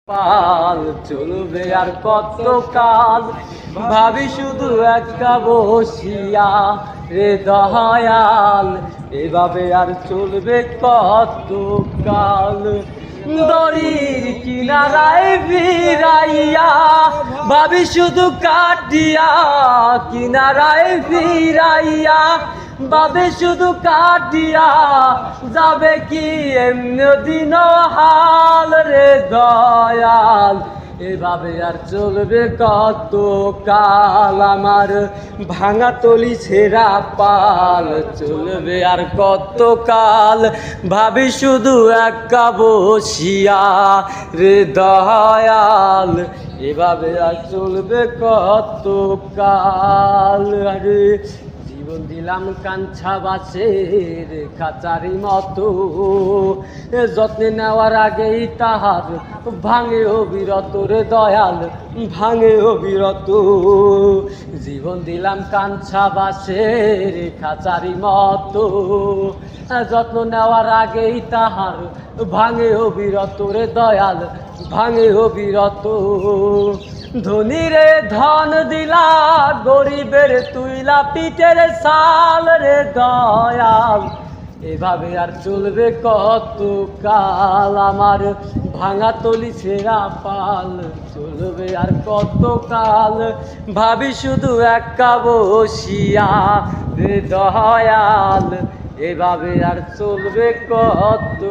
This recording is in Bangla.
পাল চলবে আর কত কাল, ভাবি শুধু একা বসিয়া রে দয়াল, এভাবে আর চলবে কত কাল। দড়ির কিনারায় ভিড়াইয়া ভাবি শুধু কাটিয়া, কিনারায় ভিড়াইয়া বাবে শুধু কাটিয়া যাবে কি এমনি দিন হাল রে দয়াল, এভাবে আর চলবে কত কাল। আমার ভাঙা তলি ছেঁড়া পাল চলবে আর কত কাল, ভাবি শুধু একা বসিয়া রে দয়াল, এভাবে আর চলবে কত কাল। আরে জীবন দিলাম কাঞ্চা বাসের খাঁচারি মতো, যত্নে নেওয়ার আগেই তাহার ভাঙে অবিরত রে দয়াল, ভাঙে অবিরত। জীবন দিলাম কাঞ্চা বাসের খাঁচারি মতো, যত্ন নেওয়ার আগেই তাহার ভাঙে অবিরত রে দয়াল, ভাঙে অবিরত। ধনীরে ধন দিলা, গরিবের তুইলা পিঠের সাল রে দয়াল, এভাবে আর চলবে কত কাল। আমার ভাঙা তলি ছেঁড়া পাল চলবে আর কত কাল, ভাবি শুধু একা বসিয়া রে দয়াল, এভাবে আর চলবে কত